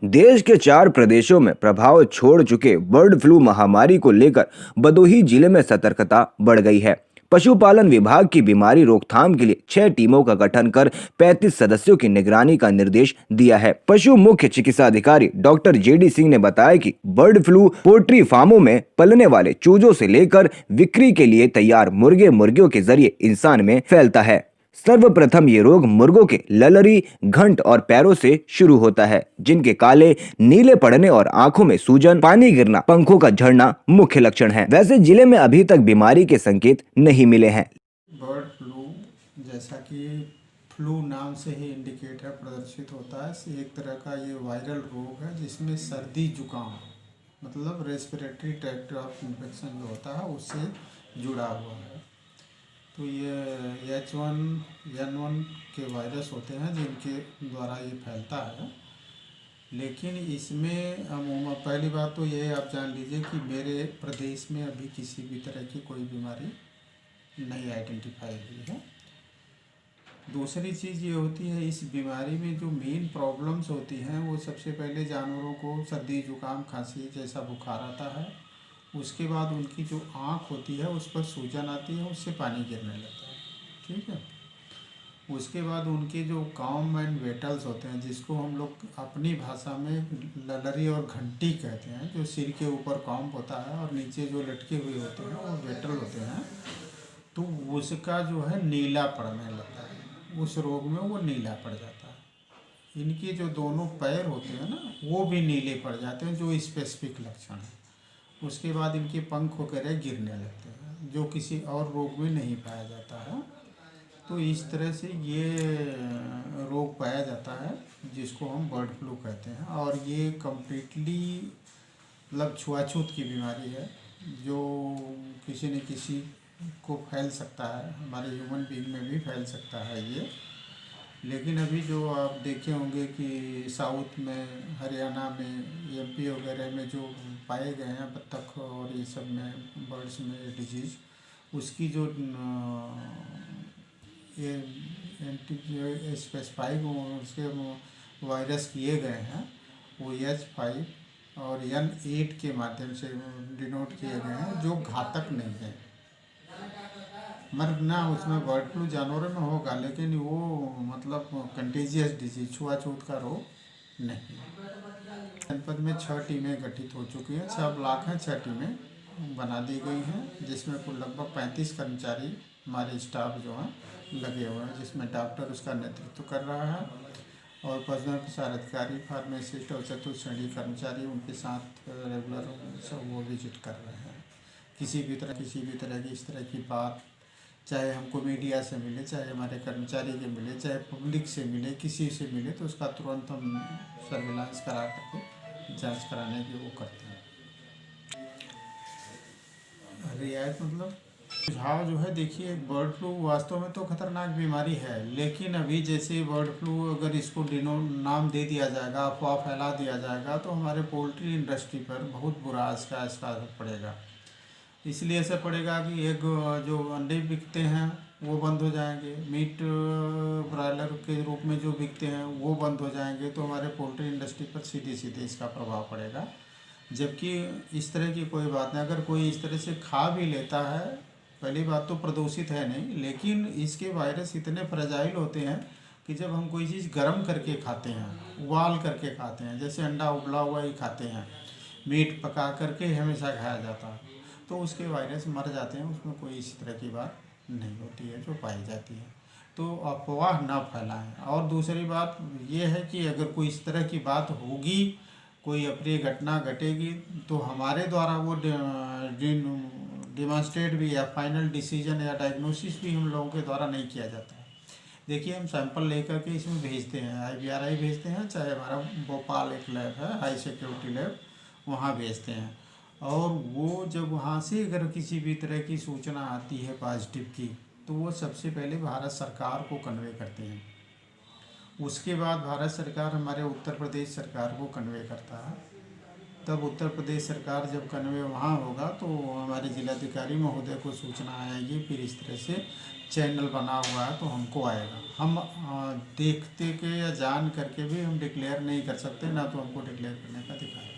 देश के 4 प्रदेशों में प्रभाव छोड़ चुके बर्ड फ्लू महामारी को लेकर भदोही जिले में सतर्कता बढ़ गई है। पशुपालन विभाग की बीमारी रोकथाम के लिए 6 टीमों का गठन कर 35 सदस्यों की निगरानी का निर्देश दिया है। पशु मुख्य चिकित्सा अधिकारी डॉक्टर जेडी सिंह ने बताया कि बर्ड फ्लू पोल्ट्री फार्मों में पलने वाले चूजों से लेकर बिक्री के लिए तैयार मुर्गे मुर्गियों के जरिए इंसान में फैलता है। सर्वप्रथम ये रोग मुर्गों के ललरी, घंट और पैरों से शुरू होता है, जिनके काले नीले पड़ने और आंखों में सूजन, पानी गिरना, पंखों का झड़ना मुख्य लक्षण हैं। वैसे जिले में अभी तक बीमारी के संकेत नहीं मिले हैं। बर्ड फ्लू जैसा कि फ्लू नाम से ही इंडिकेटर प्रदर्शित होता है, एक तरह का ये वायरल रोग है जिसमें सर्दी जुकाम मतलब रेस्पिरेटरी ट्रैक्ट ऑफ इन्फेक्शन जो होता है उससे जुड़ा हुआ है। तो ये H1N1 के वायरस होते हैं जिनके द्वारा ये फैलता है। लेकिन इसमें पहली बात तो ये आप जान लीजिए कि मेरे प्रदेश में अभी किसी भी तरह की कोई बीमारी नहीं आइडेंटिफाई हुई है। दूसरी चीज़ ये होती है, इस बीमारी में जो मेन प्रॉब्लम्स होती हैं वो सबसे पहले जानवरों को सर्दी जुकाम खांसी जैसा बुखार आता है। उसके बाद उनकी जो आँख होती है उस पर सूजन आती है, उससे पानी गिरने लगता है। ठीक है। उसके बाद उनके जो कॉम एंड वेटल्स होते हैं जिसको हम लोग अपनी भाषा में ललरी और घंटी कहते हैं, जो सिर के ऊपर कॉम्ब होता है और नीचे जो लटके हुए होते हैं वो वेटल होते हैं, तो उसका जो है नीला पड़ने लगता है। उस रोग में वो नीला पड़ जाता है। इनके जो दोनों पैर होते हैं ना वो भी नीले पड़ जाते हैं, जो स्पेसिफिक लक्षण है। उसके बाद इनके पंख वगैरह गिरने लगते हैं, जो किसी और रोग में नहीं पाया जाता है। तो इस तरह से ये रोग पाया जाता है जिसको हम बर्ड फ्लू कहते हैं। और ये कम्प्लीटली मतलब छुआछूत की बीमारी है, जो किसी न किसी को फैल सकता है, हमारे ह्यूमन बीइंग में भी फैल सकता है ये। लेकिन अभी जो आप देखे होंगे कि साउथ में, हरियाणा में, एमपी वगैरह में जो पाए गए हैं बत्तख और ये सब में बर्ड्स में डिजीज़, उसकी जो ये एंटी स्पेसिफाइड उसके वायरस किए गए हैं वो H5 और N8 के माध्यम से डिनोट किए गए हैं, जो घातक नहीं है। मरना उसमें बर्ड फ्लू जानवरों में होगा, लेकिन वो मतलब कंटेजियस डिजीज छुआछूत का रोग नहीं। जनपद में 6 टीमें गठित हो चुकी हैं, 6 ब्लॉक हैं, 6 टीमें बना दी गई हैं, जिसमें कुल लगभग 35 कर्मचारी हमारे स्टाफ जो हैं लगे हुए हैं, जिसमें डॉक्टर उसका नेतृत्व कर रहा है और पशुधन प्रसार अधिकारी, फार्मासिस्ट और चतुर्थ श्रेणी कर्मचारी उनके साथ रेगुलर सब वो विजिट कर रहे हैं। किसी भी तरह की इस तरह की बात, चाहे हमको मीडिया से मिले, चाहे हमारे कर्मचारी के मिले, चाहे पब्लिक से मिले, किसी से मिले, तो उसका तुरंत हम सर्विलांस करा करके जांच कराने की वो करते हैं। रियायत मतलब सुझाव जो है, देखिए बर्ड फ्लू वास्तव में तो खतरनाक बीमारी है, लेकिन अभी जैसे बर्ड फ्लू अगर इसको नाम दे दिया जाएगा, अफवाह फैला दिया जाएगा, तो हमारे पोल्ट्री इंडस्ट्री पर बहुत बुरा इसका असर पड़ेगा। इसलिए ऐसा पड़ेगा कि एक जो अंडे बिकते हैं वो बंद हो जाएंगे, मीट ब्रॉयलर के रूप में जो बिकते हैं वो बंद हो जाएंगे, तो हमारे पोल्ट्री इंडस्ट्री पर सीधे सीधे इसका प्रभाव पड़ेगा। जबकि इस तरह की कोई बात नहीं, अगर कोई इस तरह से खा भी लेता है, पहली बात तो प्रदूषित है नहीं, लेकिन इसके वायरस इतने फ्रेजाइल होते हैं कि जब हम कोई चीज़ गर्म करके खाते हैं, उबाल करके खाते हैं, जैसे अंडा उबला हुआ ही खाते हैं, मीट पका करके हमेशा खाया जाता है, तो उसके वायरस मर जाते हैं, उसमें कोई इस तरह की बात नहीं होती है जो पाई जाती है। तो अफवाह ना फैलाएं। और दूसरी बात ये है कि अगर कोई इस तरह की बात होगी, कोई अप्रिय घटना घटेगी, तो हमारे द्वारा वो डिमॉन्स्ट्रेट भी या फाइनल डिसीजन या डायग्नोसिस भी हम लोगों के द्वारा नहीं किया जाता है। देखिए, हम सैंपल लेकर के इसमें भेजते हैं, IVRI भेजते हैं, चाहे हमारा भोपाल एक लैब है, हाई सिक्योरिटी लैब, वहाँ भेजते हैं। और वो जब वहाँ से अगर किसी भी तरह की सूचना आती है पॉजिटिव की, तो वो सबसे पहले भारत सरकार को कन्वे करते हैं। उसके बाद भारत सरकार हमारे उत्तर प्रदेश सरकार को कन्वे करता है, तब उत्तर प्रदेश सरकार जब कन्वे वहाँ होगा तो हमारे जिलाधिकारी महोदय को सूचना आएगी, फिर इस तरह से चैनल बना हुआ है तो हमको आएगा। हम देखते के या जान करके भी हम डिक्लेयर नहीं कर सकते, ना तो हमको डिक्लेयर करने का अधिकार है।